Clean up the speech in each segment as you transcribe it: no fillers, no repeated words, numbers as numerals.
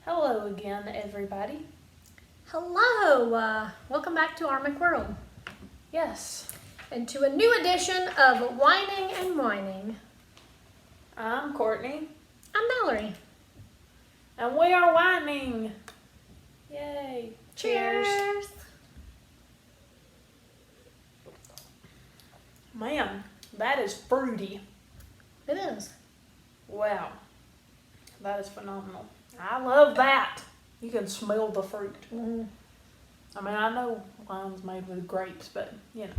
Hello again, everybody. Hello, welcome back to our McWorld Yes, and to a new edition of Whining and Whining. I'm Courtney, I'm Mallory. and we are whining. Yay! Cheers. Man, that is fruity. It is. Wow, that is phenomenal. I love that. You can smell the fruit. Mm, I mean, I know wine's made with grapes, but you know.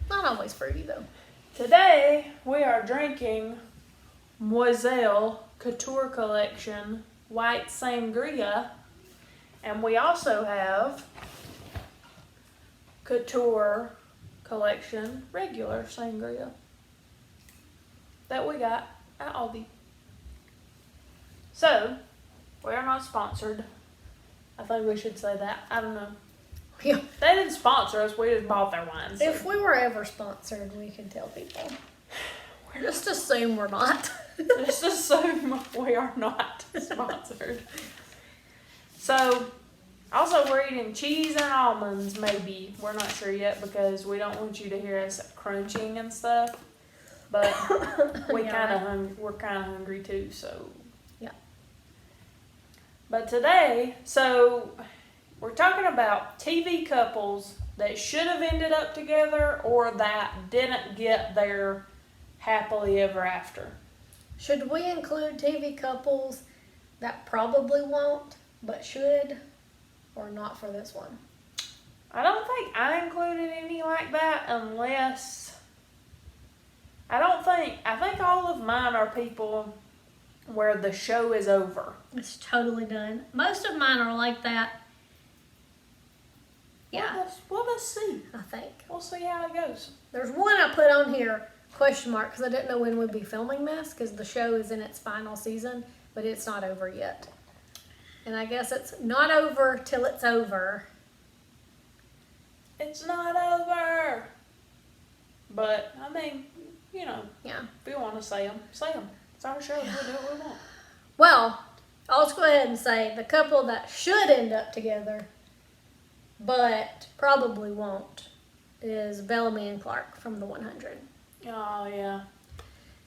not always fruity though. Today we are drinking Moselle Couture Collection White Sangria, and we also have Couture Collection Regular Sangria that we got at Aldi. So, we are not sponsored. I think we should say that. I don't know. Yeah. They didn't sponsor us, we just bought their wine. So. If we were ever sponsored, we could tell people. Just assume we're not. Just assume we are not sponsored. So, also we're eating cheese and almonds, maybe. We're not sure yet because we don't want you to hear us crunching and stuff. But we're kind of hungry too, so. Yeah. But today, so we're talking about TV couples that should have ended up together or that didn't get their happily ever after. Should we include TV couples that probably won't, but should, or not for this one? I don't think I included any like that unless, I think all of mine are people where the show is over. It's totally done. Most of mine are like that. Yeah, We'll see. I think. We'll see how it goes. There's one I put on here, question mark, because I didn't know when we'd be filming this, because the show is in its final season, but it's not over yet. And I guess it's not over till it's over. It's not over. But, I mean, you know, Yeah. if you want to say them, say them. It's our show. We'll do what we want. Well, I'll just go ahead and say the couple that should end up together, but probably won't, is Bellamy and Clark from the 100. Oh, yeah.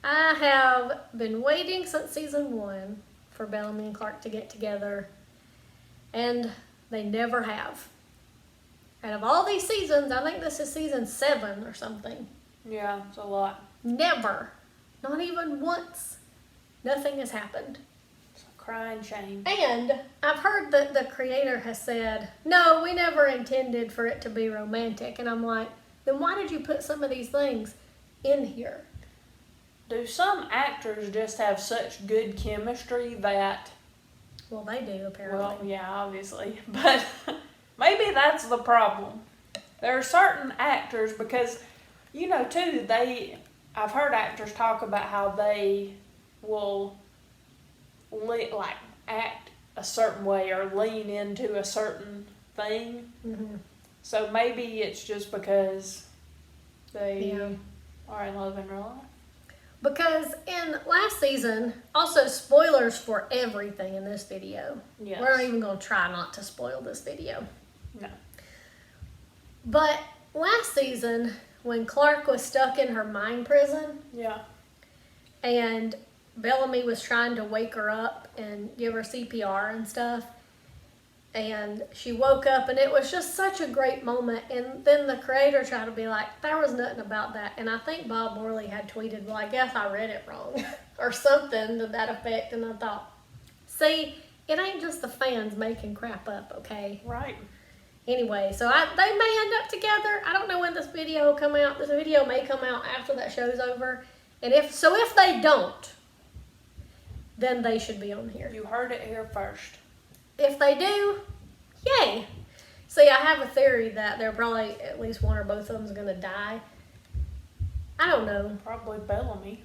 I have been waiting since season 1 for Bellamy and Clark to get together, and they never have. Out of all these seasons, I think this is season 7 or something. Yeah, it's a lot. Never, not even once, nothing has happened. It's a crying shame. And I've heard that the creator has said, no, we never intended for it to be romantic. And I'm like, then why did you put some of these things in here? Do some actors just have such good chemistry that... Well, they do, apparently. Well, yeah, obviously. But maybe that's the problem. There are certain actors, because, you know, too, I've heard actors talk about how they will, like, act a certain way or lean into a certain thing. Mm-hmm. So maybe it's just because they Yeah. are in love in real life. Because in last season, also spoilers for everything in this video. Yes. We're not even going to try not to spoil this video. No. But last season, when Clark was stuck in her mind prison, Yeah. and Bellamy was trying to wake her up and give her CPR and stuff, and she woke up, and it was just such a great moment. And then the creator tried to be like, there was nothing about that. And I think Bob Morley had tweeted, well, I guess I read it wrong or something to that effect. And I thought, see, it ain't just the fans making crap up, okay? Right. Anyway, so they may end up together. I don't know when this video will come out. This video may come out after that show's over. And if they don't, then they should be on here. You heard it here first. If they do, yay. See, I have a theory that they're probably at least one or both of them is going to die. I don't know. Probably Bellamy.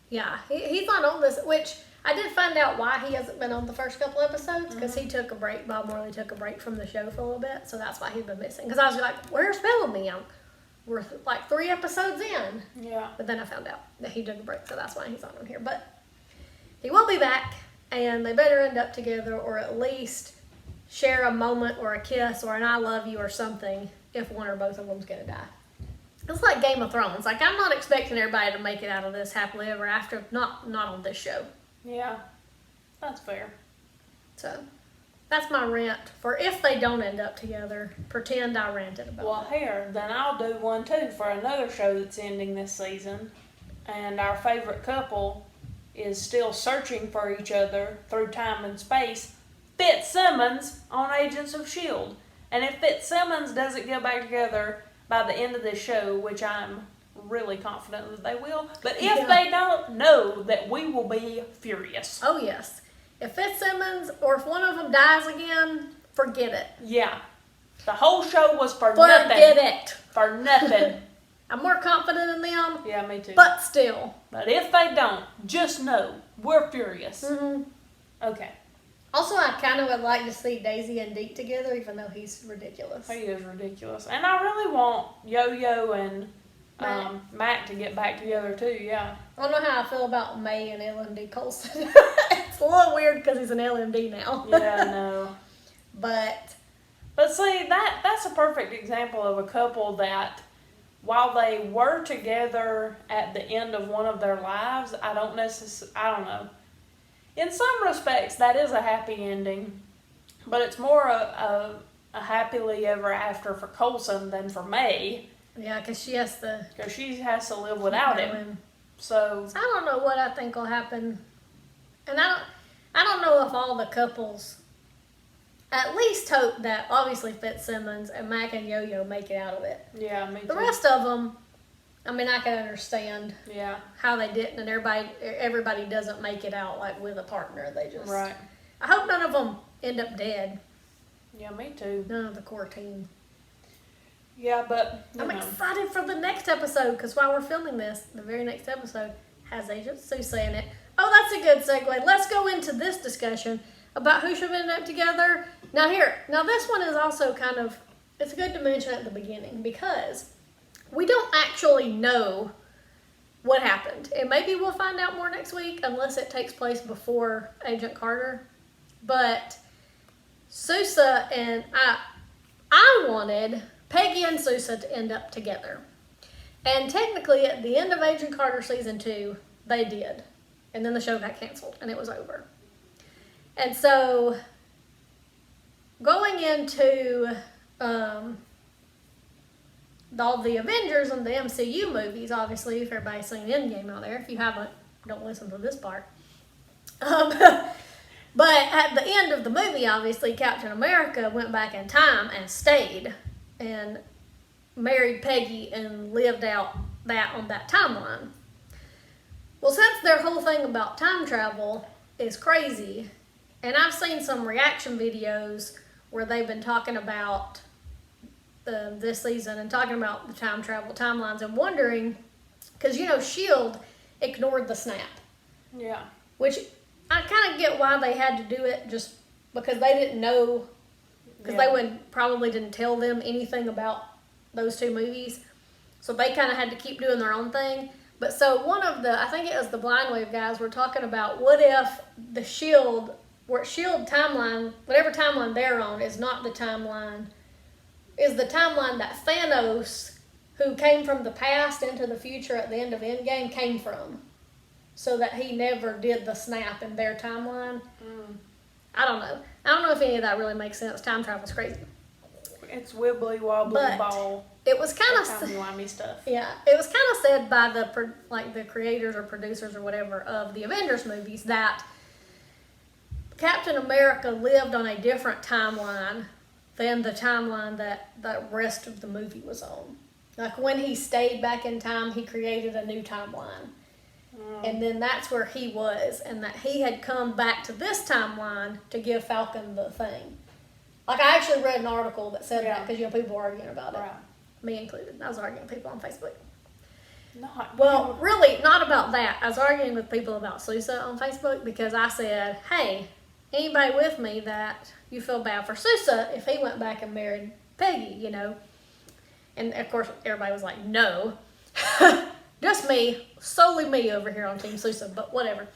Yeah, he's not on this, which I did find out why he hasn't been on the first couple episodes, because he took a break. Bob Morley took a break from the show for a little bit, so that's why he's been missing. Because I was like, where's Bellamy? We're like 3 episodes in. Yeah. But then I found out that he took a break, so that's why he's not on here. But he will be back. and they better end up together, or at least share a moment or a kiss or an I love you or something if one or both of them's gonna die. It's like Game of Thrones. Like, I'm not expecting everybody to make it out of this happily ever after. Not on this show. Yeah, that's fair. So, that's my rant for if they don't end up together. Pretend I ranted about Well, it. here, then I'll do one too for another show that's ending this season. And our favorite couple is still searching for each other through time and space. Fitzsimmons on Agents of S.H.I.E.L.D. And if Fitzsimmons doesn't get back together by the end of this show, which I'm really confident that they will, but if they don't, know that we will be furious. Oh, yes. If Fitzsimmons, or if one of them dies again, forget it. Yeah. The whole show was for nothing. Forget it. For nothing. I'm more confident in them. Yeah, me too. But still. But if they don't, just know we're furious. Mm-hmm. Okay. Also, I kind of would like to see Daisy and Deke together, even though he's ridiculous. He is ridiculous. And I really want Yo-Yo and Mac to get back together too, yeah. I don't know how I feel about May and LMD Colson. It's a little weird because he's an LMD now. Yeah, I know. But see, that's a perfect example of a couple that, while they were together at the end of one of their lives, I don't know. In some respects, that is a happy ending, but it's more a happily ever after for Coulson than for May. yeah, because she has to live without him. So I don't know what I think will happen, and I don't know if all the couples. At least hope that obviously Fitzsimmons and Mac and Yo-Yo make it out of it. yeah, me too. The rest of them, I mean, I can understand Yeah. how they didn't, and everybody doesn't make it out like with a partner. They just Right. I hope none of them end up dead. Yeah, me too. None of the core team. Yeah, but I'm excited for the next episode because while we're filming this, the very next episode has Agent Sousa in it. Oh, that's a good segue. Let's go into this discussion about who should end up together. Now this one is also it's good to mention at the beginning because we don't actually know what happened. And maybe we'll find out more next week unless it takes place before Agent Carter. But Sousa and I wanted Peggy and Sousa to end up together. And technically at the end of Agent Carter season 2, they did. And then the show got canceled and it was over. And so, going into all the Avengers and the MCU movies, obviously, if everybody's seen Endgame out there, if you haven't, don't listen to this part. But at the end of the movie, obviously, Captain America went back in time and stayed and married Peggy and lived out that on that timeline. Well, since their whole thing about time travel is crazy, and I've seen some reaction videos where they've been talking about this season and talking about the time travel timelines and wondering, because, S.H.I.E.L.D. ignored the snap. Yeah. Which I kind of get why they had to do it, just because they didn't know, because they probably didn't tell them anything about those two movies. So they kind of had to keep doing their own thing. But so I think it was the Blind Wave guys were talking about what if the S.H.I.E.L.D., timeline, whatever timeline they're on, is not the timeline, is the timeline that Thanos, who came from the past into the future at the end of Endgame, came from. So that he never did the snap in their timeline. I don't know. I don't know if any of that really makes sense. Time travel's crazy. It's wibbly wobbly ball. It was kind of timey-wimey stuff. Yeah, it was kind of said by the creators or producers or whatever of the Avengers movies that Captain America lived on a different timeline than the timeline that the rest of the movie was on. Like when he stayed back in time, he created a new timeline. And then that's where he was, and that he had come back to this timeline to give Falcon the thing. Like, I actually read an article that said that, because, people were arguing about it. Right. Me included. I was arguing with people on Facebook. Well, really, not about that. I was arguing with people about Sousa on Facebook, because I said, hey, anybody with me that you feel bad for Sousa if he went back and married Peggy, And, of course, everybody was like, no. Just me, solely me over here on Team Sousa, but whatever.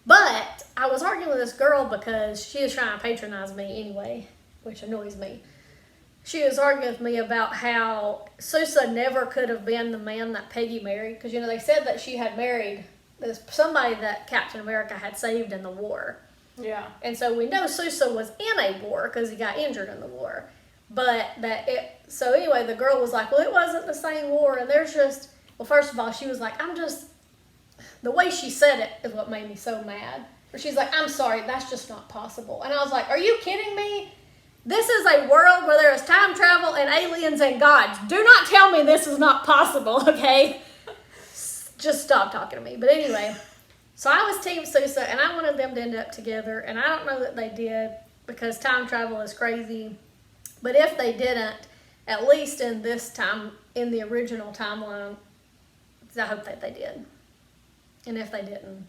But I was arguing with this girl because she was trying to patronize me anyway, which annoys me. She was arguing with me about how Sousa never could have been the man that Peggy married. Because, you know, they said that she had married somebody that Captain America had saved in the war. Yeah. And so we know Sousa was in a war because he got injured in the war. But so anyway, the girl was like, well, it wasn't the same war. And there's just, well, first of all, she was like, the way she said it is what made me so mad. Or she's like, I'm sorry, that's just not possible. And I was like, are you kidding me? This is a world where there is time travel and aliens and gods. Do not tell me this is not possible, okay? Just stop talking to me. But anyway, so I was Team Sousa, and I wanted them to end up together. And I don't know that they did because time travel is crazy. But if they didn't, at least in this time, in the original timeline, I hope that they did. And if they didn't,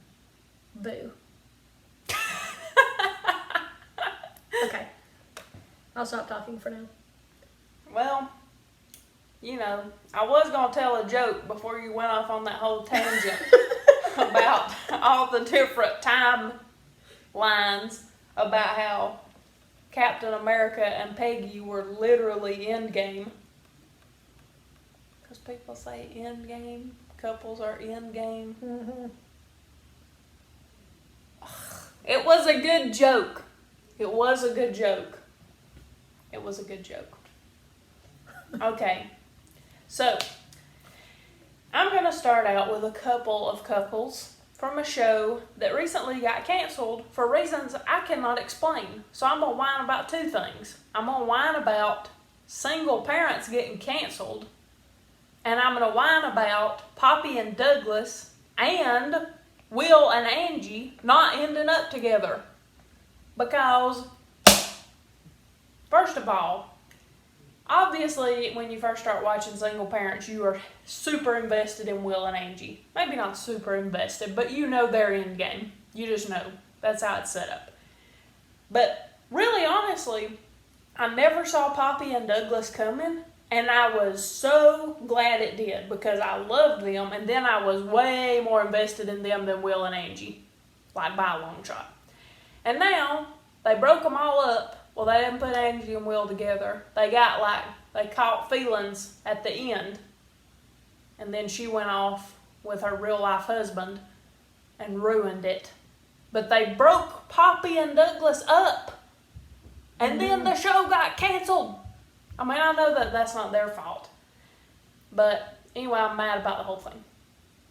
boo. Okay. I'll stop talking for now. Well, you know, I was going to tell a joke before you went off on that whole tangent about all the different timelines about how Captain America and Peggy were literally endgame. Because people say endgame, couples are endgame. Mm-hmm. It was a good joke. It was a good joke. It was a good joke. Okay, so I'm going to start out with a couple of couples from a show that recently got canceled for reasons I cannot explain. So I'm going to whine about two things. I'm going to whine about single parents getting canceled, and I'm going to whine about Poppy and Douglas and Will and Angie not ending up together. Because, first of all, obviously when you first start watching single parents, you are super invested in Will and Angie. Maybe not super invested, but you know their end game. You just know. That's how it's set up. But really, honestly, I never saw Poppy and Douglas coming, and I was so glad it did because I loved them, and then I was way more invested in them than Will and Angie, like by a long shot. And now, they broke them all up. Well, they didn't put Angie and Will together. They caught feelings at the end. And then she went off with her real life husband and ruined it. But they broke Poppy and Douglas up. And then the show got canceled. I mean, I know that that's not their fault. But anyway, I'm mad about the whole thing.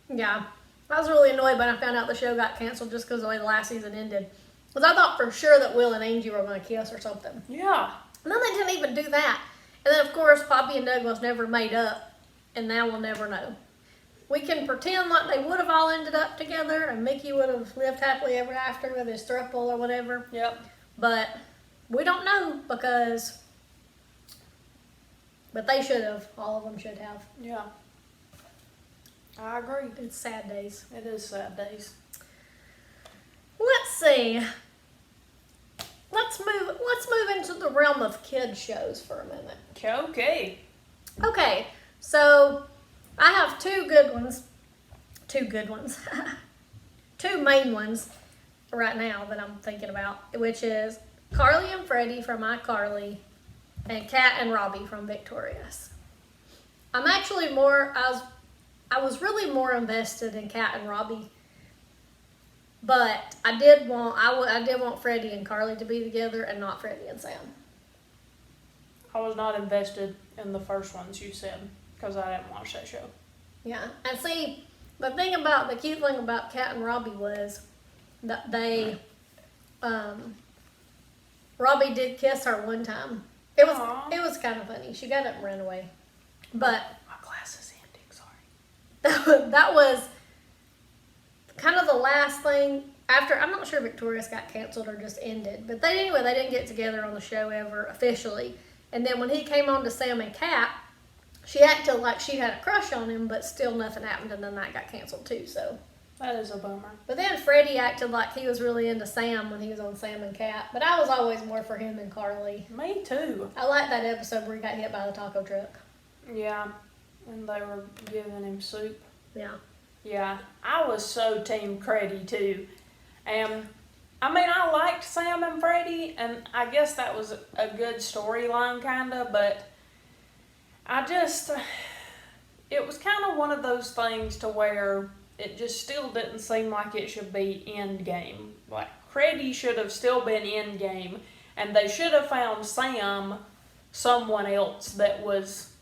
Yeah. I was really annoyed when I found out the show got canceled just because of the way the last season ended. Because I thought for sure that Will and Angie were going to kiss or something. Yeah. And then they didn't even do that. And then, of course, Poppy and Douglas never made up. And now we'll never know. We can pretend like they would have all ended up together and Mickey would have lived happily ever after with his throuple or whatever. Yep. But we don't know because... But they should have. All of them should have. Yeah. I agree. It's sad days. It is sad days. Let's see. Let's move into the realm of kid shows for a minute. Okay. Okay, so I have two good ones. Two main ones right now that I'm thinking about, which is Carly and Freddie from iCarly and Kat and Robbie from Victorious. I'm actually I was really more invested in Kat and Robbie. But I did want Freddie and Carly to be together and not Freddie and Sam. I was not invested in the first ones you said because I didn't watch that show. Yeah, and see, the cute thing about Kat and Robbie was that Robbie did kiss her one time. It was kind of funny. She got up and ran away. But my class is ending, sorry. That was kind of the last thing after. I'm not sure Victorious got canceled or just ended, but they didn't get together on the show ever officially. And then when he came on to Sam and Kat, she acted like she had a crush on him, but still nothing happened, and then that got canceled too. So that is a bummer. But then Freddie acted like he was really into Sam when he was on Sam and Kat, but I was always more for him than Carly. Me too. I liked that episode where he got hit by the taco truck. Yeah, and they were giving him soup. Yeah. Yeah, I was so Team Creddy too. And I mean, I liked Sam and Freddie, and I guess that was a good storyline, kind of, but it was kind of one of those things to where it just still didn't seem like it should be end game. Like, Freddie should have still been end game, and they should have found Sam someone else that was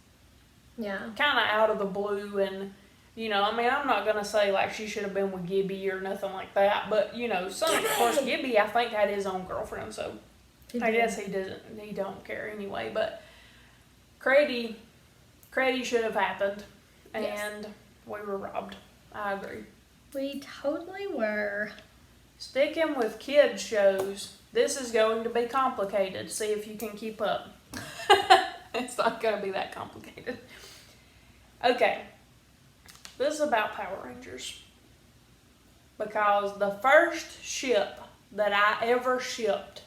kind of out of the blue. And, you know, I mean, I'm not going to say, like, she should have been with Gibby or nothing like that, but, you know, of course, Gibby, I think, had his own girlfriend, so I guess he don't care anyway, but Freddie should have happened, and we were robbed. I agree. We totally were. Sticking with kids shows, this is going to be complicated. See if you can keep up. It's not going to be that complicated. Okay. This is about Power Rangers. Because the first ship that I ever shipped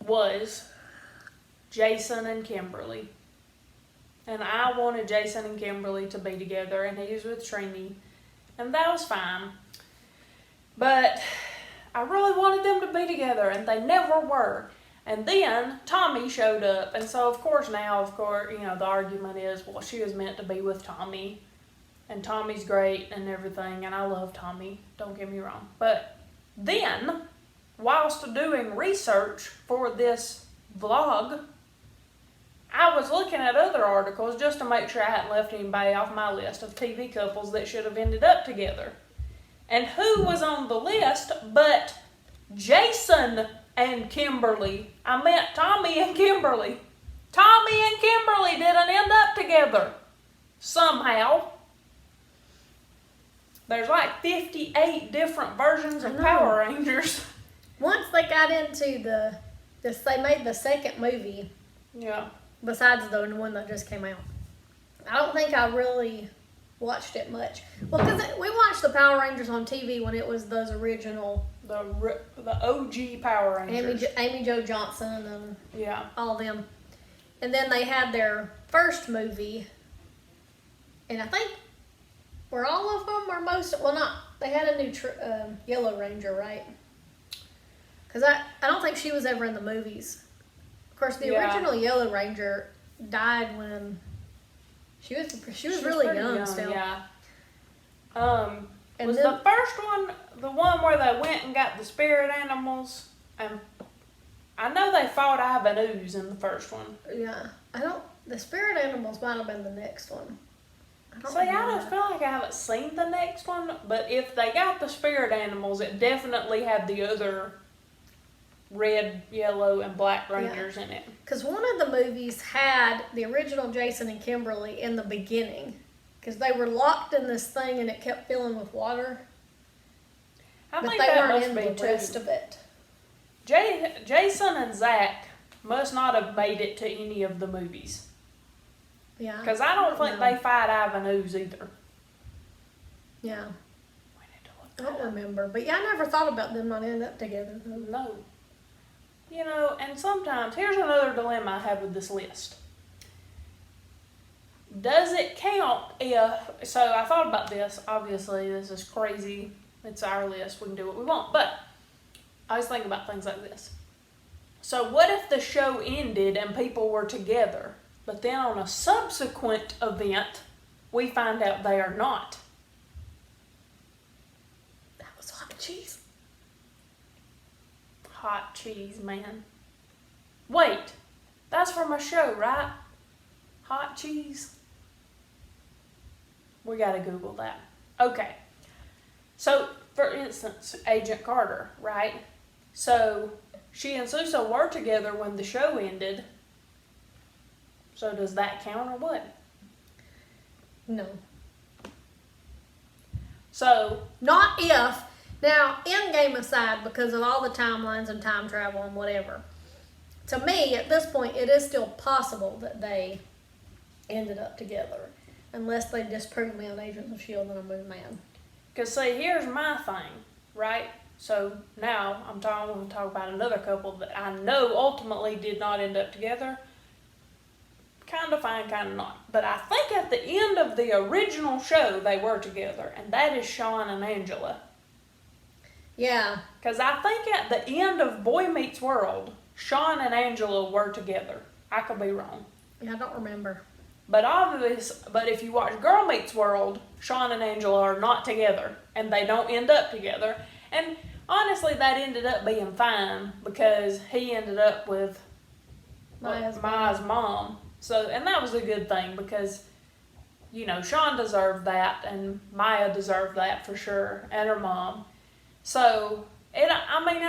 was Jason and Kimberly. And I wanted Jason and Kimberly to be together, and he was with Trini, and that was fine. But I really wanted them to be together, and they never were. And then Tommy showed up, and so of course, you know, the argument is, well, she was meant to be with Tommy, and Tommy's great and everything, and I love Tommy, don't get me wrong. But then, whilst doing research for this vlog, I was looking at other articles just to make sure I hadn't left anybody off my list of TV couples that should have ended up together. And who was on the list but Jason and Kimberly? I meant Tommy and Kimberly. Tommy and Kimberly didn't end up together. Somehow. There's like 58 different versions of Power Rangers. Once they got into they made the second movie. Yeah. Besides the one that just came out. I don't think I really watched it much. Well, because we watched the Power Rangers on TV when it was those original. The OG Power Rangers. Amy Jo Johnson and all them. And then they had their first movie. And I think, were all of them or most, well not, they had a new Yellow Ranger, right? Because I don't think she was ever in the movies. Of course, the original Yellow Ranger died when she was really young still. Yeah. Was the first one the one where they went and got the spirit animals? And I know they fought Ivan Ooze in the first one. Yeah, the spirit animals might have been the next one. I don't feel like I haven't seen the next one, but if they got the spirit animals, it definitely had the other red, yellow, and black Rangers in it. Because one of the movies had the original Jason and Kimberly in the beginning. Because they were locked in this thing and it kept filling with water. But they weren't in the rest of it. Jason and Zach must not have made it to any of the movies. Yeah. Because I don't think they fight Ivan Ooze either. Yeah. I don't remember. But yeah, I never thought about them not ending up together. No. You know, and sometimes, here's another dilemma I have with this list. Does it count so I thought about this, obviously this is crazy, it's our list, we can do what we want, but I always think about things like this. So what if the show ended and people were together, but then on a subsequent event, we find out they are not? That was hot cheese. Hot cheese, man. Wait, that's from a show, right? Hot cheese. We gotta Google that. Okay. So, for instance, Agent Carter, right? So, she and Sousa were together when the show ended. So, does that count or what? No. So, not if. Now, Endgame aside, because of all the timelines and time travel and whatever, to me, at this point, it is still possible that they ended up together. Unless they disprove me on Agents of S.H.I.E.L.D. and I'm moving mad. Because, see, here's my thing, right? So, now, I'm going to talk about another couple that I know ultimately did not end up together. Kind of fine, kind of not. But I think at the end of the original show, they were together. And that is Sean and Angela. Yeah. Because I think at the end of Boy Meets World, Sean and Angela were together. I could be wrong. Yeah, I don't remember. But if you watch Girl Meets World, Sean and Angela are not together, and they don't end up together. And honestly, that ended up being fine because he ended up with Maya's mom. So, and that was a good thing because, you know, Sean deserved that, and Maya deserved that for sure, and her mom. So, it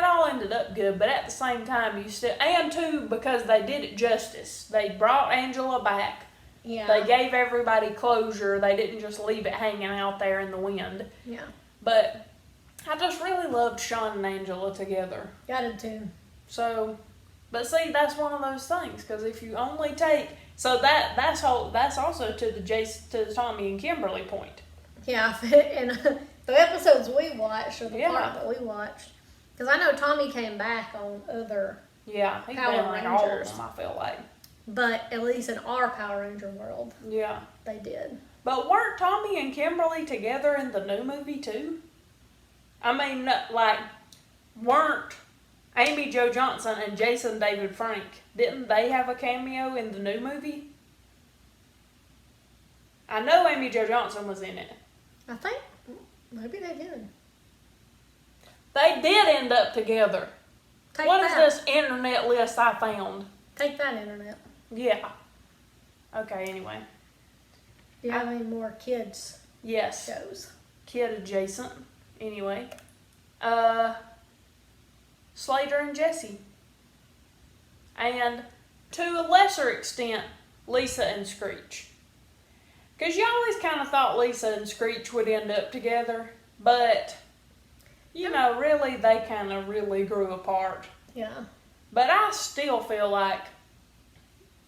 all ended up good, but at the same time, and too, because they did it justice. They brought Angela back. Yeah. They gave everybody closure. They didn't just leave it hanging out there in the wind. Yeah. But I just really loved Sean and Angela together. I did too. So, but see, that's one of those things, because if you only take, so that's also to the Tommy and Kimberly point. Yeah, and the episodes we watched, or the part that we watched, because I know Tommy came back on other he's Power been like all of Rangers. them, I feel like. But at least in our Power Ranger world, they did. But weren't Tommy and Kimberly together in the new movie too? I mean, like, weren't Amy Jo Johnson and Jason David Frank, didn't they have a cameo in the new movie? I know Amy Jo Johnson was in it. I think maybe they did. They did end up together. What is this internet list I found? Take that, internet. Yeah. Okay, anyway. Do you have any more kids Yes. shows? Kid adjacent. Anyway. Slater and Jesse. And to a lesser extent, Lisa and Screech. Because you always kind of thought Lisa and Screech would end up together, but, you know, really, they kind of really grew apart. Yeah. But I still feel like,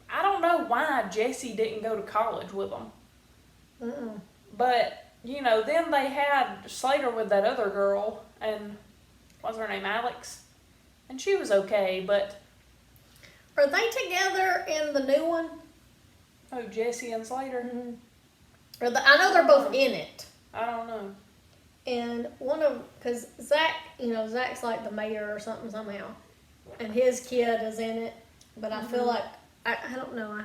I don't know why Jesse didn't go to college with them. Mm-mm. But, you know, then they had Slater with that other girl, and what's her name, Alex? And she was okay, but... Are they together in the new one? Oh, Jesse and Slater? Mm-hmm. I know they're both in it. I don't know. And because Zach, Zach's like the mayor or something somehow. And his kid is in it. But I feel like, I don't know,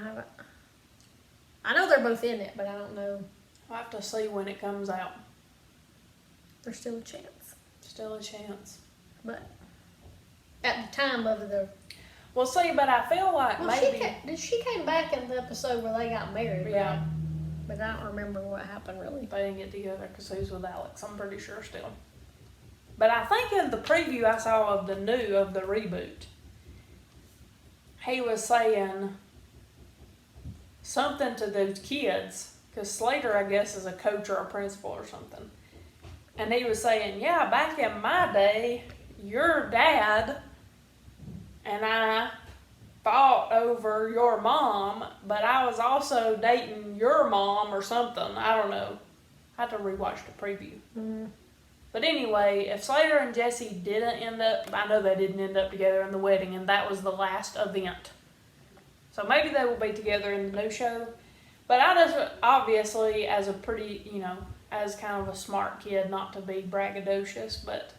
I know they're both in it, but I don't know. I'll have to see when it comes out. There's still a chance. Still a chance. But at the time of the... Well, see, but I feel like maybe... She came back in the episode where they got married, Yeah. right? But I don't remember what happened, really. They didn't get together because he's with Alex, I'm pretty sure still. But I think in the preview I saw of the reboot, he was saying something to those kids, because Slater, I guess, is a coach or a principal or something. And he was saying, yeah, back in my day, your dad and I fought over your mom, but I was also dating your mom or something. I don't know. I had to rewatch the preview. Mm-hmm. But anyway, if Slater and Jesse didn't end up, I know they didn't end up together in the wedding, and that was the last event. So maybe they will be together in the new show. But I just, obviously, as a pretty, as kind of a smart kid, not to be braggadocious, but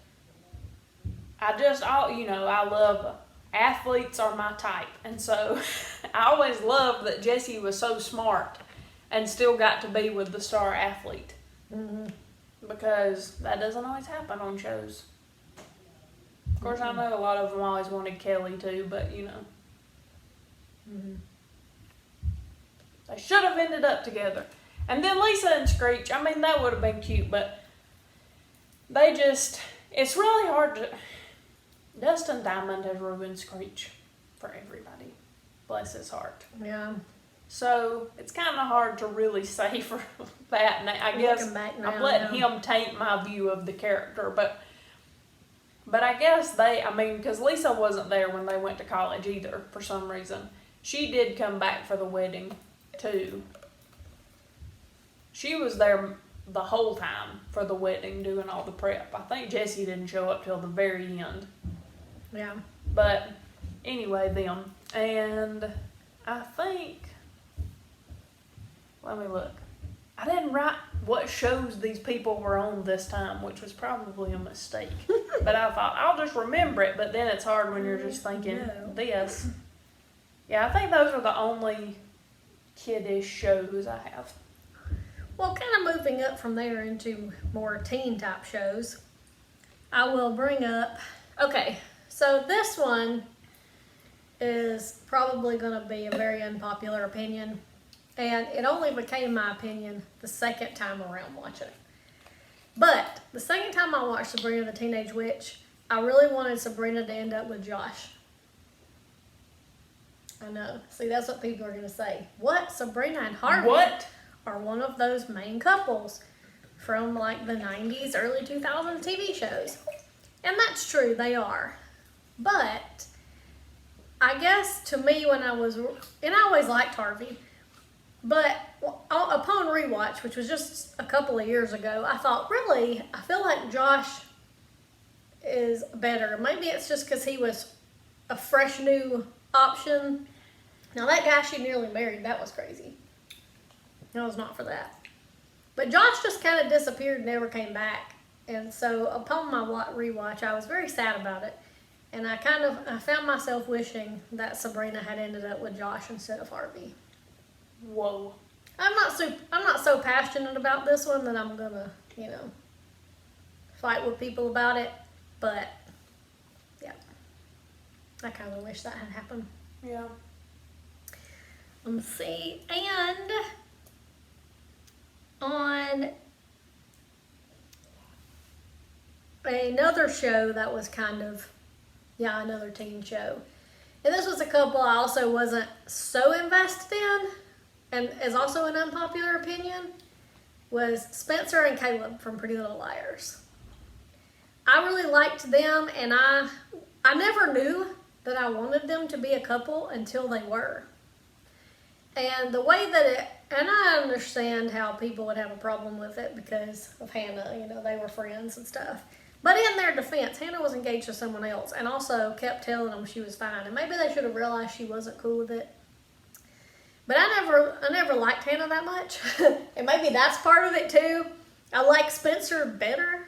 I love, athletes are my type. And so I always loved that Jesse was so smart and still got to be with the star athlete. Mm-hmm. Because that doesn't always happen on shows. Of course, I know a lot of them always wanted Kelly too, but Mm-hmm. They should have ended up together. And then Lisa and Screech, that would have been cute, but it's really hard to... Dustin Diamond has ruined Screech for everybody. Bless his heart. Yeah. So, it's kind of hard to really say for that. And I guess I'm letting him taint my view of the character. But I guess because Lisa wasn't there when they went to college either, for some reason. She did come back for the wedding, too. She was there the whole time for the wedding, doing all the prep. I think Jesse didn't show up till the very end. Yeah. But, anyway, them. And I think... Let me look. I didn't write what shows these people were on this time, which was probably a mistake. But I thought, I'll just remember it, but then it's hard when you're just thinking this. Yeah, I think those are the only kiddish shows I have. Well, kind of moving up from there into more teen type shows, I will bring up, okay, so this one is probably going to be a very unpopular opinion, and it only became my opinion the second time around watching it. But the second time I watched Sabrina the Teenage Witch, I really wanted Sabrina to end up with Josh. I know. See, that's what people are going to say. What? Sabrina and Harvey are one of those main couples from like the 90s, early 2000s TV shows. And that's true, they are. But I guess to me when I was, and I always liked Harvey, but upon rewatch, which was just a couple of years ago, I thought, really, I feel like Josh is better. Maybe it's just because he was a fresh new option. Now that guy she nearly married, that was crazy. I was not for that. But Josh just kind of disappeared and never came back. And so upon my rewatch, I was very sad about it. And I found myself wishing that Sabrina had ended up with Josh instead of Harvey. Whoa. I'm not so passionate about this one that I'm gonna, fight with people about it. But yeah, I kind of wish that had happened. Yeah. Let's see, and on another show that was another teen show. And this was a couple I also wasn't so invested in, and is also an unpopular opinion, was Spencer and Caleb from Pretty Little Liars. I really liked them, and I never knew that I wanted them to be a couple until they were. And the way that and I understand how people would have a problem with it because of Hannah, they were friends and stuff. But in their defense, Hannah was engaged to someone else and also kept telling them she was fine. And maybe they should have realized she wasn't cool with it. But I never liked Hannah that much. And maybe that's part of it too. I like Spencer better.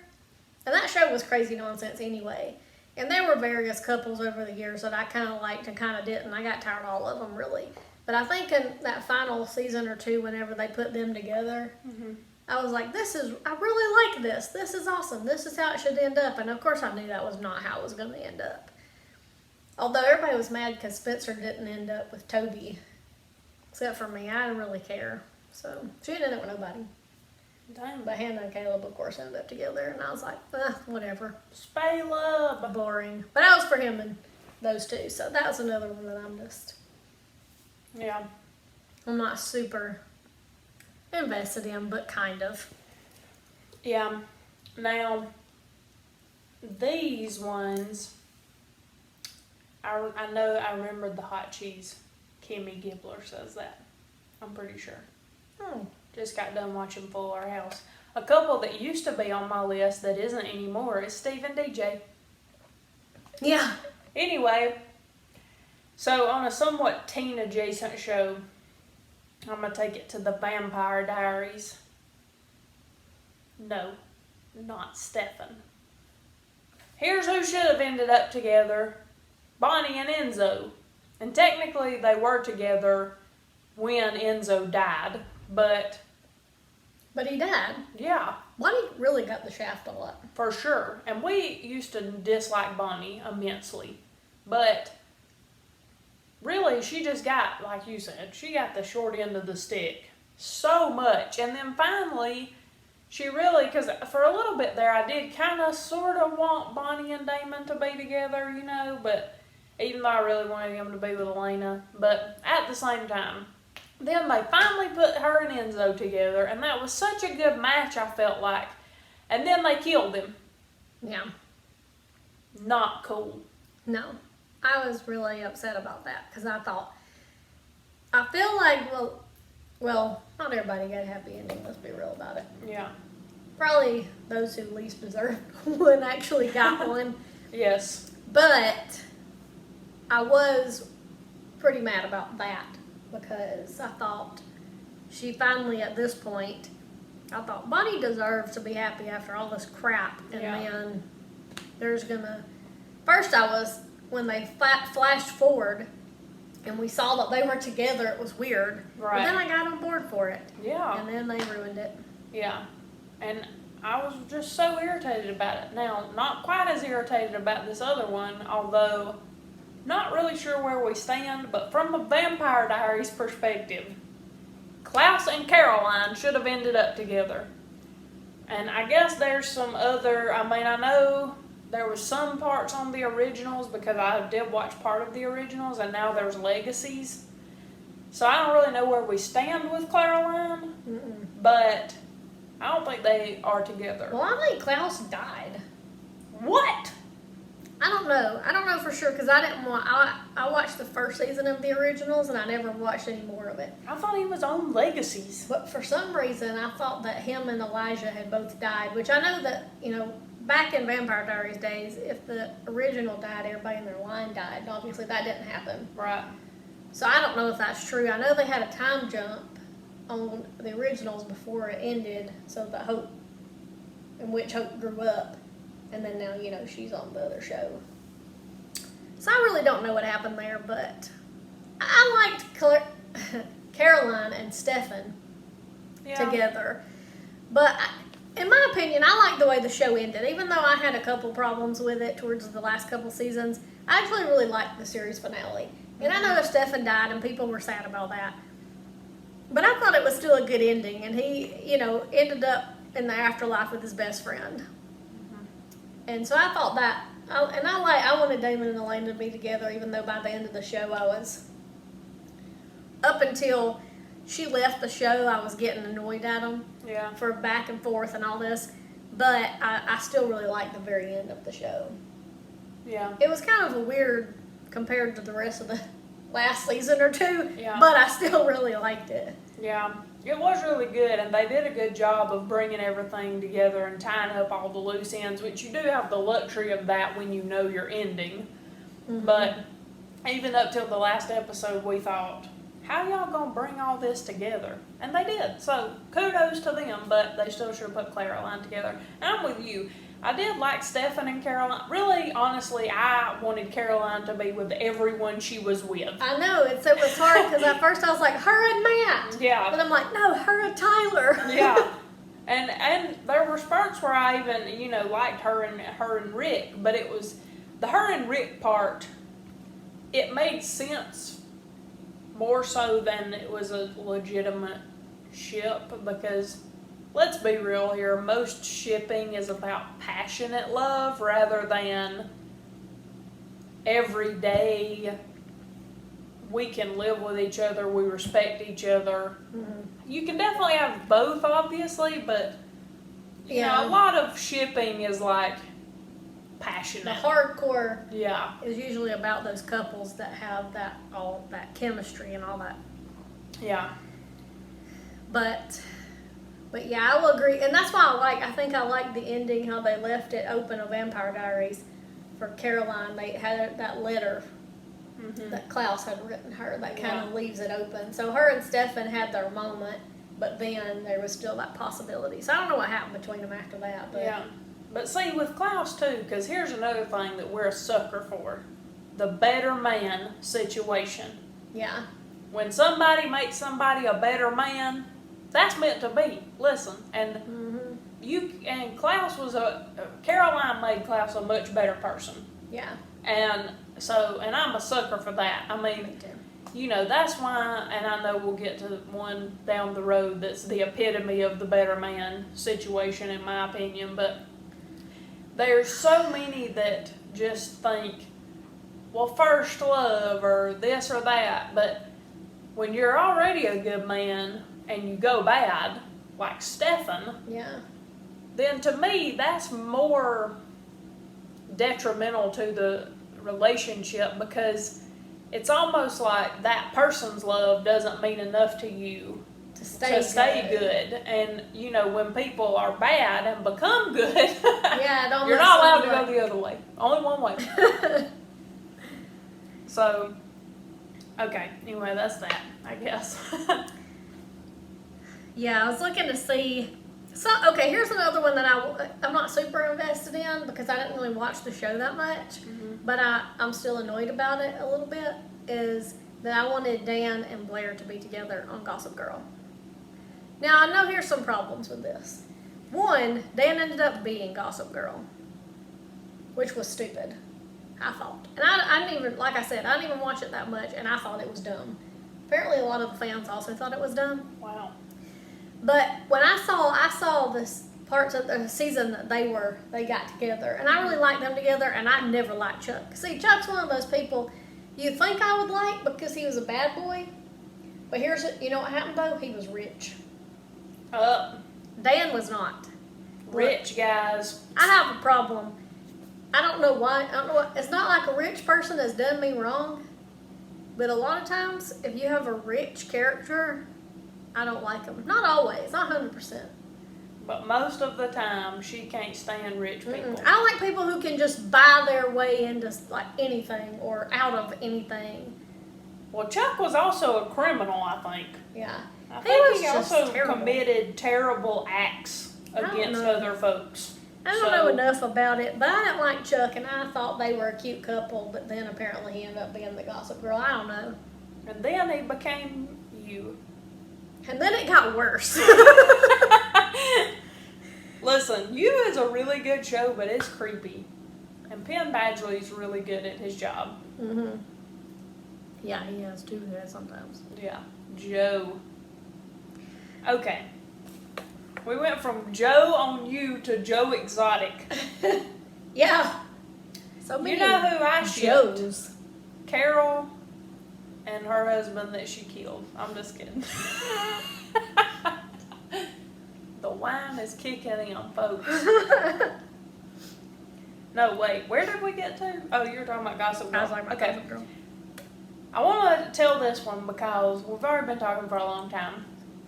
And that show was crazy nonsense anyway. And there were various couples over the years that I kind of liked and kind of didn't. I got tired of all of them, really. But I think in that final season or two, whenever they put them together, I was like, I really like this. This is awesome. This is how it should end up. And of course I knew that was not how it was going to end up. Although everybody was mad because Spencer didn't end up with Toby. Except for me. I didn't really care. So she didn't end up with nobody. Damn. But Hannah and Caleb, of course, ended up together. And I was like, whatever. Spay love. Boring. But that was for him and those two. So that was another one that I'm just... Yeah. I'm not super invested in, but kind of. Yeah. Now, these ones, I know I remembered the hot cheese. Kimmy Gibbler says that. I'm pretty sure. Just got done watching Full Our House. A couple that used to be on my list that isn't anymore is Steve and DJ. Yeah. Anyway, so on a somewhat teen adjacent show, I'm going to take it to the Vampire Diaries. No, not Stefan. Here's who should have ended up together. Bonnie and Enzo. And technically they were together when Enzo died, but... But he died. Yeah. Bonnie really got the shaft a lot. For sure. And we used to dislike Bonnie immensely. But... really, she just got, like you said, she got the short end of the stick so much. And then finally, she really, because for a little bit there, I did kind of sort of want Bonnie and Damon to be together, but even though I really wanted him to be with Elena. But at the same time, then they finally put her and Enzo together, and that was such a good match, I felt like. And then they killed him. Yeah. Not cool. No. I was really upset about that because I feel like, well, not everybody got a happy ending, let's be real about it. Yeah. Probably those who least deserved one actually got one. Yes. But I was pretty mad about that because I thought she finally, at this point, I thought Bonnie deserves to be happy after all this crap, and then there's gonna. First, when they flashed forward, and we saw that they were together. It was weird, Right. but then I got on board for it. Yeah. And then they ruined it. Yeah. And I was just so irritated about it. Now, not quite as irritated about this other one, although not really sure where we stand, but from a Vampire Diaries perspective, Klaus and Caroline should have ended up together. And I guess there's some other, I know there was some parts on the originals because I did watch part of the originals, and now there's legacies. So I don't really know where we stand with Caroline, but I don't think they are together. Well, I think Klaus died. What? I don't know. I don't know for sure because I watched the first season of the originals and I never watched any more of it. I thought he was on Legacies. But for some reason, I thought that him and Elijah had both died, which I know that, back in Vampire Diaries days, if the original died, everybody in their line died. And obviously, that didn't happen. Right. So I don't know if that's true. I know they had a time jump on the originals before it ended, so that Hope, in which Hope grew up, and then now, she's on the other show. So I really don't know what happened there, but I liked Caroline and Stefan together. But in my opinion, I like the way the show ended. Even though I had a couple problems with it towards the last couple seasons, I actually really liked the series finale. And I know that Stefan died and people were sad about that. But I thought it was still a good ending. And he, ended up in the afterlife with his best friend. Mm-hmm. And so I thought that, I wanted Damon and Elaine to be together, even though by the end of the show up until she left the show, I was getting annoyed at them for back and forth and all this. But I still really liked the very end of the show. Yeah. It was kind of a weird compared to the rest of the last season or two, but I still really liked it. Yeah, it was really good, and they did a good job of bringing everything together and tying up all the loose ends, which you do have the luxury of that when you know your ending. Mm-hmm. But even up till the last episode, we thought, how y'all gonna bring all this together? And they did, so kudos to them, but they still should have put Caroline together. And I'm with you. I did like Stefan and Caroline. Really, honestly, I wanted Caroline to be with everyone she was with. I know, it was hard because at first I was like, her and Matt. Yeah. But I'm like, no, her and Tyler. Yeah. And there were spurts where I even, liked her and Rick, but it was the her and Rick part, it made sense more so than it was a legitimate ship because let's be real here, most shipping is about passionate love rather than everyday, we can live with each other, we respect each other. Mm-hmm. You can definitely have both, obviously, but a lot of shipping is like passionate. The hardcore is usually about those couples that have that chemistry and all that. Yeah. But yeah, I will agree, and that's why I think I like the ending, how they left it open of Vampire Diaries for Caroline. They had that letter that Klaus had written her that kind of leaves it open. So her and Stefan had their moment, but then there was still that possibility. So I don't know what happened between them after that. But. Yeah, but see, with Klaus too, because here's another thing that we're a sucker for, the better man situation. Yeah. When somebody makes somebody a better man, that's meant to be. Listen, and Klaus Caroline made Klaus a much better person. Yeah. And I'm a sucker for that. I mean, that's why, and I know we'll get to one down the road that's the epitome of the better man situation in my opinion, but there's so many that just think, well, first love or this or that, but when you're already a good man and you go bad, like Stefan, then to me that's more detrimental to the relationship because it's almost like that person's love doesn't mean enough to you to stay good. And when people are bad and become good, you're not allowed to go the other way. Only one way. So, okay, anyway, that's that, I guess. Yeah, I was looking to see So, okay, here's another one that I'm not super invested in because I didn't really watch the show that much, but I'm still annoyed about it a little bit, is that I wanted Dan and Blair to be together on Gossip Girl. Now, I know here's some problems with this. One, Dan ended up being Gossip Girl, which was stupid, I thought. And I didn't even, like I said, I didn't even watch it that much, and I thought it was dumb. Apparently, a lot of the fans also thought it was dumb. Wow. But when I saw this parts of the season that they got together, and I really liked them together, and I never liked Chuck. See, Chuck's one of those people you think I would like because he was a bad boy, but you know what happened though? He was rich. Dan was not. Rich guys. I have a problem. I don't know why. I don't know what. It's not like a rich person has done me wrong, but a lot of times, if you have a rich character, I don't like them. Not always. Not 100%. But most of the time, she can't stand rich people. I don't like people who can just buy their way into like anything or out of anything. Well, Chuck was also a criminal, I think. Yeah. I think he just also terrible. committed terrible acts against other folks. I don't know enough about it, but I didn't like Chuck, and I thought they were a cute couple, but then apparently he ended up being the Gossip Girl. I don't know. And then he became you. And then it got worse. Listen, You is a really good show, but it's creepy. And Penn Badgley's really good at his job. Mm-hmm. Yeah, he has too sometimes. Yeah. Joe. Okay. We went from Joe on You to Joe Exotic. Yeah. So many You know who I shipped? Joes. Carol and her husband that she killed. I'm just kidding. The wine is kicking in, folks. No, wait. Where did we get to? Oh, you were talking about Gossip Girl. I was like, okay. Gossip Girl. I want to tell this one because we've already been talking for a long time.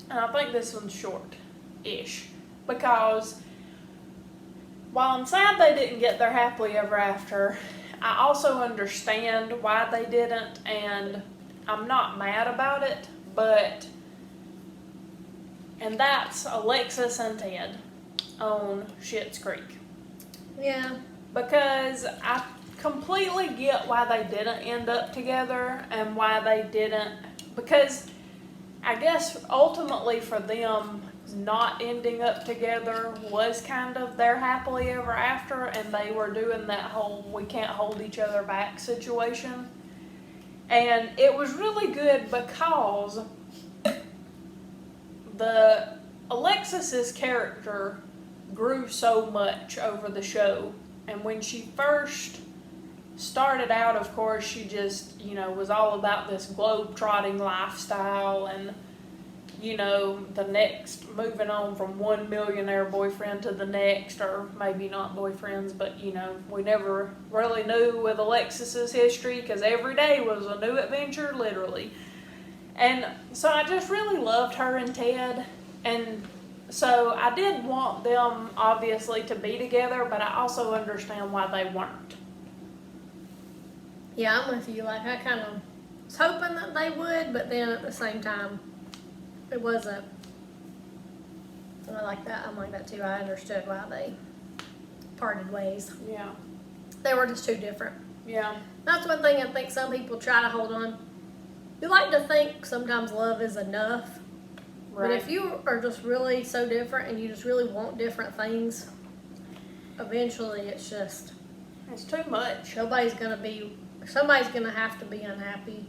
And I think this one's short-ish. Because while I'm sad they didn't get their happily ever after, I also understand why they didn't. And I'm not mad about it. And that's Alexis and Ted on Schitt's Creek. Yeah. Because I completely get why they didn't end up together and why they didn't. Because I guess ultimately for them, not ending up together was kind of their happily ever after, and they were doing that whole we can't hold each other back situation. And it was really good because Alexis's character grew so much over the show. And when she first started out, of course, she just, was all about this globe-trotting lifestyle and, the next, moving on from one millionaire boyfriend to the next, or maybe not boyfriends, but, we never really knew with Alexis's history because every day was a new adventure, literally. And so I just really loved her and Ted, and so I did want them, obviously, to be together, but I also understand why they weren't. Yeah, I'm with you. Like, I kind of was hoping that they would, but then at the same time, it wasn't. I like that too. I understood why they parted ways. Yeah. They were just too different. Yeah. That's one thing I think some people try to hold on. You like to think sometimes love is enough. Right. But if you are just really so different and you just really want different things, eventually it's too much. somebody's gonna have to be unhappy,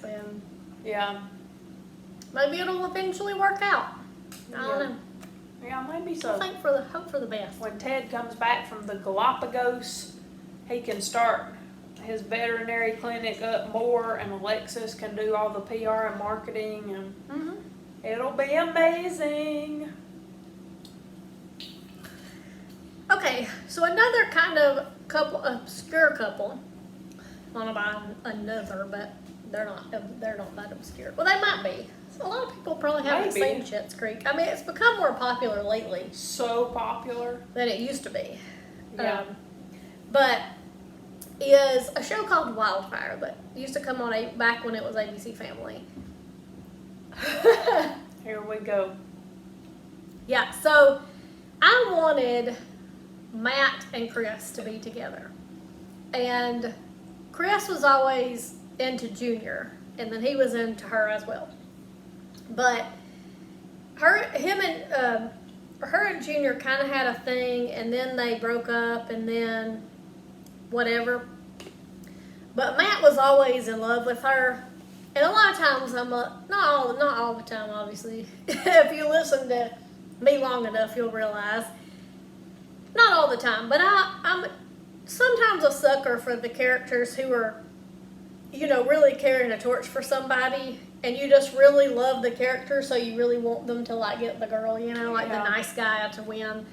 and Yeah. maybe it'll eventually work out. I don't know. Yeah, maybe so. Hope for the best. When Ted comes back from the Galapagos, he can start his veterinary clinic up more, and Alexis can do all the PR and marketing, and it'll be amazing. Okay, so another kind of obscure couple. I don't know about another, but they're not that obscure. Well, they might be. A lot of people probably haven't seen Schitt's Creek. I mean, it's become more popular lately. So popular. Than it used to be. Yeah. But is a show called Wildfire that used to come on back when it was ABC Family. Here we go. Yeah, so I wanted Matt and Chris to be together. And Chris was always into Junior, and then he was into her as well. But her and Junior kind of had a thing, and then they broke up, and then whatever. But Matt was always in love with her, and a lot of times not all the time, obviously. If you listen to me long enough, you'll realize not all the time. But I'm sometimes a sucker for the characters who are, really carrying a torch for somebody, and you just really love the character, so you really want them to get the girl, the nice guy to win.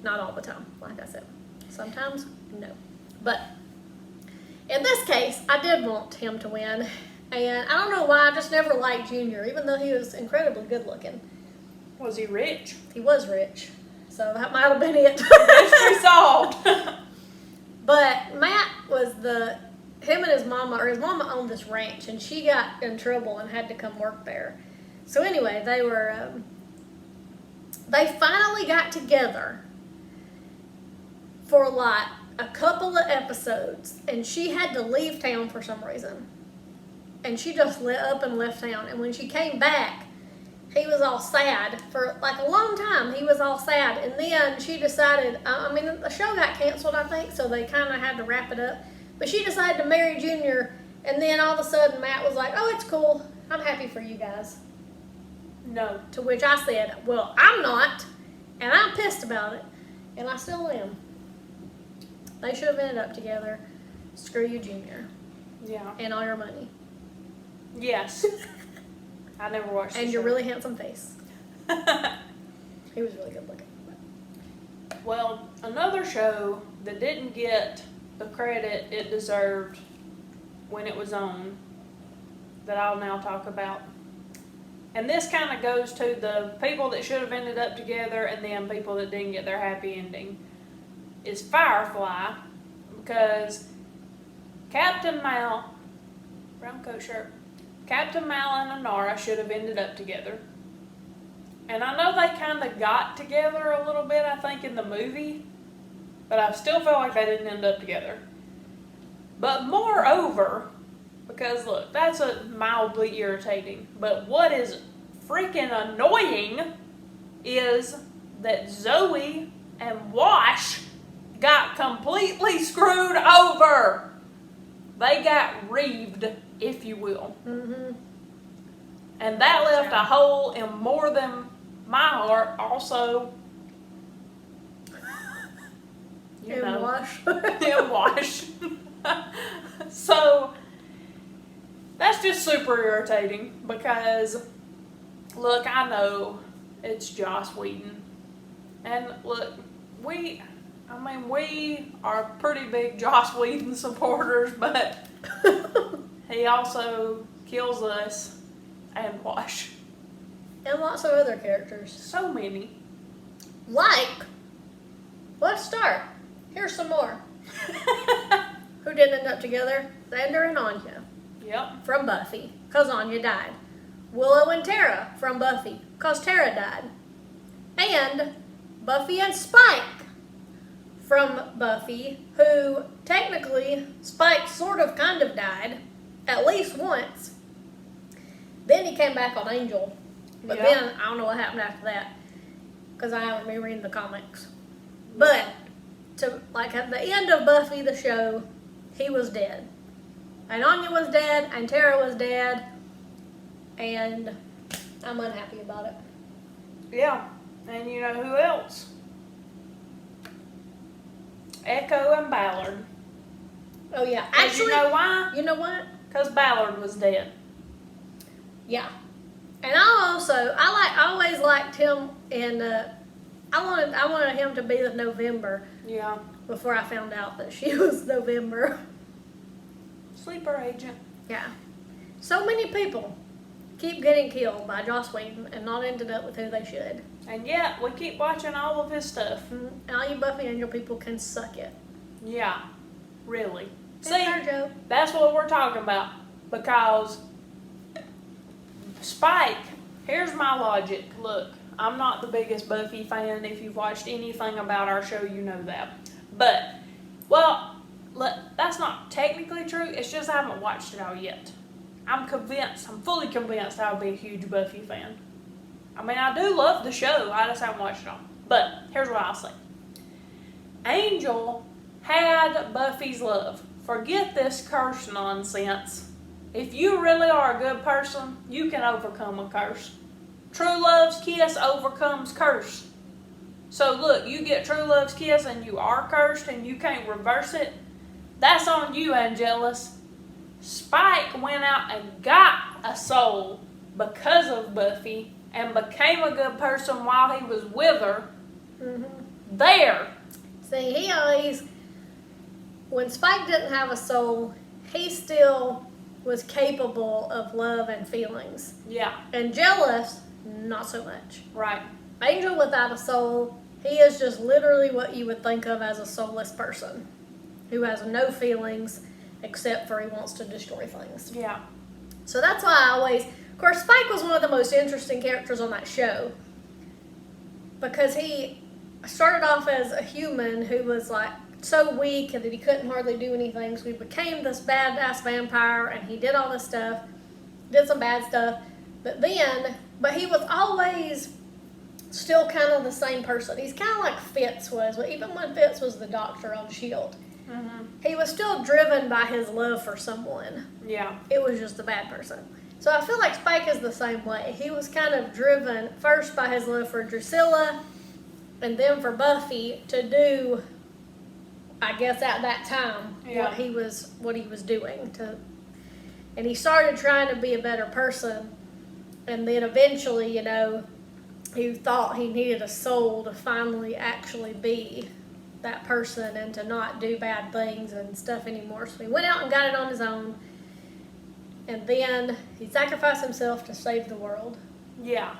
Not all the time, like I said. Sometimes, no. But in this case, I did want him to win, and I don't know why, I just never liked Junior, even though he was incredibly good looking. Was he rich? He was rich, so that might have been it. Mystery solved. But Matt was him and his mama owned this ranch, and she got in trouble and had to come work there. So anyway, they finally got together for a couple of episodes, and she had to leave town for some reason. And she just lit up and left town. And when she came back, he was all sad for a long time. He was all sad, and then she decided. The show got canceled, I think, so they kind of had to wrap it up. But she decided to marry Junior, and then all of a sudden Matt was like, "Oh, it's cool. I'm happy for you guys." No. To which I said, "Well, I'm not, and I'm pissed about it, and I still am." They should have ended up together. Screw you, Junior. Yeah. And all your money. Yes. I never watched the And show. your really handsome face. He was really good looking. Well, another show that didn't get the credit it deserved when it was on, that I'll now talk about. And this kind of goes to the people that should have ended up together and then people that didn't get their happy ending, is Firefly, because Captain Mal, brown coat shirt, Captain Mal and Inara should have ended up together. And I know they kind of got together a little bit, I think, in the movie, but I still feel like they didn't end up together. But moreover, because look, that's mildly irritating, but what is freaking annoying is that Zoe and Wash got completely screwed over. They got reaved, if you will. Mm-hmm. And that left a hole in more than my heart also. Wash. In Wash. So, that's just super irritating because, look, I know it's Joss Whedon. And look, we are pretty big Joss Whedon supporters, but he also kills us and Wash. And lots of other characters. So many. Let's start. Here's some more. Who didn't end up together? Xander and Anya. Yep. From Buffy, because Anya died. Willow and Tara from Buffy, because Tara died. And Buffy and Spike from Buffy, who technically Spike sort of kind of died, at least once. Then he came back on Angel. But then I don't know what happened after that, because I haven't been reading the comics. But at the end of Buffy the show, he was dead. And Anya was dead, and Tara was dead, and I'm unhappy about it. Yeah. And you know who else? Echo and Ballard. Oh yeah, Actually, you know why? You know what? Because Ballard was dead. Yeah. And I always liked him, and I wanted him to be with November. Yeah. Before I found out that she was November. Sleeper agent. Yeah. So many people keep getting killed by Joss Whedon and not ended up with who they should. And yet, we keep watching all of his stuff. And all you Buffy Angel people can suck it. Yeah. Really. It's See, our joke. that's what we're talking about. Because Spike, here's my logic. Look, I'm not the biggest Buffy fan. If you've watched anything about our show, you know that. But, well, that's not technically true. It's just I haven't watched it all yet. I'm fully convinced I'll be a huge Buffy fan. I mean, I do love the show. I just haven't watched it all. But, here's what I'll say. Angel had Buffy's love. Forget this curse nonsense. If you really are a good person, you can overcome a curse. True love's kiss overcomes curse. So look, you get true love's kiss and you are cursed and you can't reverse it. That's on you, Angelus. Spike went out and got a soul because of Buffy and became a good person while he was with her. Mm-hmm. There. See, he always, when Spike didn't have a soul, he still was capable of love and feelings. Yeah. Angelus, not so much. Right. Angel without a soul, he is just literally what you would think of as a soulless person who has no feelings except for he wants to destroy things. Yeah. So that's why I always, of course, Spike was one of the most interesting characters on that show because he started off as a human who was like so weak and that he couldn't hardly do anything. So he became this badass vampire and he did all this stuff, did some bad stuff. But he was always still kind of the same person. He's kind of like Fitz was, even when Fitz was the doctor on S.H.I.E.L.D. Mm-hmm. He was still driven by his love for someone. Yeah. It was just a bad person. So I feel like Spike is the same way. He was kind of driven first by his love for Drusilla and then for Buffy to do, I guess at that time, yeah. what he was doing. And he started trying to be a better person. And then eventually, he thought he needed a soul to finally actually be that person and to not do bad things and stuff anymore. So he went out and got it on his own. And then he sacrificed himself to save the world. Yeah.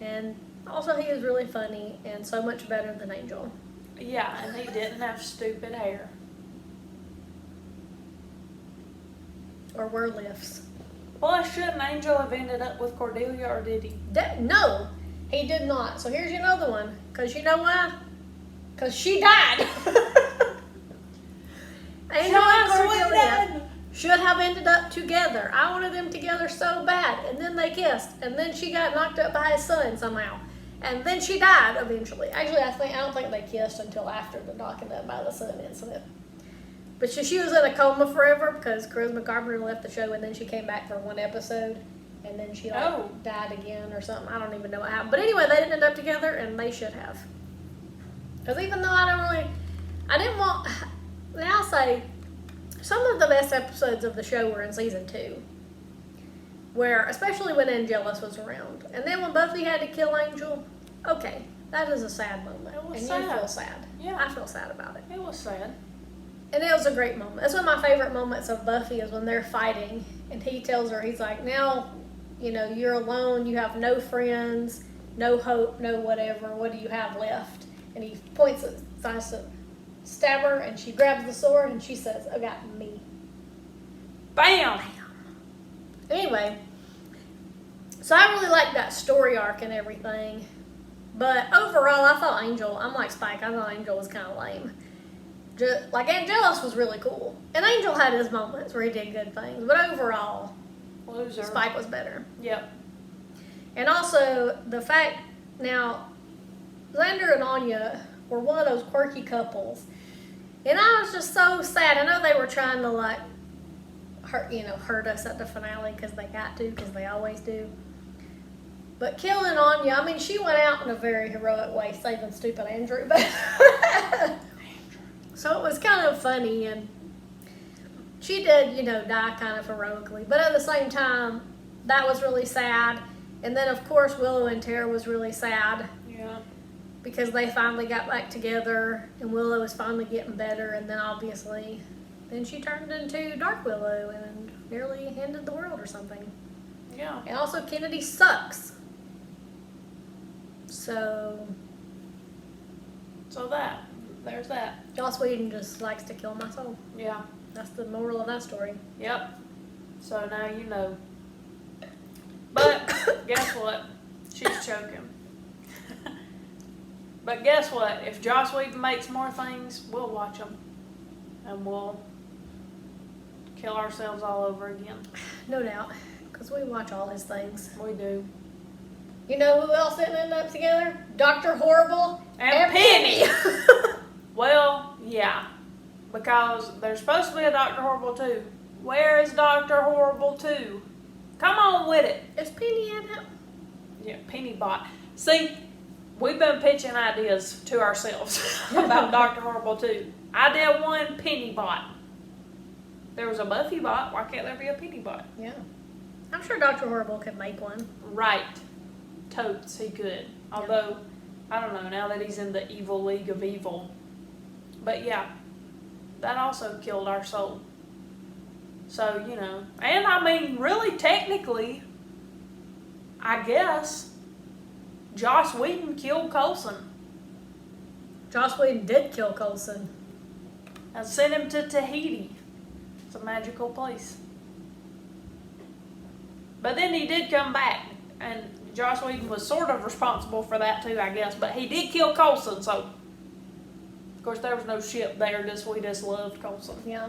And also he is really funny and so much better than Angel. Yeah, and he didn't have stupid hair. Or were lifts. Well, shouldn't Angel have ended up with Cordelia, or did he? No, he did not. So here's another one. Because you know why? Because she died. Angel and Cordelia should have ended up together. I wanted them together so bad. And then they kissed. And then she got knocked up by his son somehow. And then she died eventually. Actually, I don't think they kissed until after the knocking up by the son incident. But she was in a coma forever because Charisma Carpenter left the show and then she came back for one episode. And then she died again or something. I don't even know what happened. But anyway, they didn't end up together and they should have. Because even though now I'll say, some of the best episodes of the show were in season 2. Where, especially when Angelus was around. And then when Buffy had to kill Angel, okay, that is a sad moment. It was and sad. You feel sad. Yeah. I feel sad about it. It was sad. And it was a great moment. That's one of my favorite moments of Buffy is when they're fighting. And he tells her, he's like, now, you're alone. You have no friends, no hope, no whatever. What do you have left? And he points at, tries to stab her, and she grabs the sword, and she says, I got me. Bam! Anyway, so I really liked that story arc and everything. But overall, I thought I'm like Spike, I thought Angel was kind of lame. Like, Angelus was really cool. And Angel had his moments where he did good things. But overall, Loser. Spike was better. Yep. And also, the fact, now, Xander and Anya were one of those quirky couples. And I was just so sad. I know they were trying to, hurt us at the finale because they got to, because they always do. But killing Anya, she went out in a very heroic way, saving stupid Andrew. But so it was kind of funny, and she did, die kind of heroically. But at the same time, that was really sad. And then, of course, Willow and Tara was really sad. Yeah. Because they finally got back together, and Willow was finally getting better, and then obviously, then she turned into Dark Willow and nearly ended the world or something. Yeah. And also, Kennedy sucks. So there's that. Joss Whedon just likes to kill my soul. Yeah. That's the moral of that story. Yep. So now you know. But guess what? She's choking. But guess what? If Joss Whedon makes more things, we'll watch them. And we'll kill ourselves all over again. No doubt. Because we watch all his things. We do. You know who else didn't end up together? Dr. Horrible And Penny! Well, yeah. Because there's supposed to be a Dr. Horrible 2. Where is Dr. Horrible 2? Come on with it. Is Penny in it? Yeah, Penny Bot. See, we've been pitching ideas to ourselves about Dr. Horrible 2. Idea 1, Penny Bot. There was a Buffy Bot. Why can't there be a Penny Bot? Yeah. I'm sure Dr. Horrible could make one. Right. Totes, he could. Although, I don't know, now that he's in the evil league of evil. But yeah, that also killed our soul. So, you know, and I mean, really, technically, I guess, Joss Whedon killed Coulson Joss Whedon did kill Coulson. and sent him to Tahiti. It's a magical place. But then he did come back, and Joss Whedon was sort of responsible for that too, I guess. But he did kill Coulson, so of course there was no ship there. We just loved Coulson. Yeah.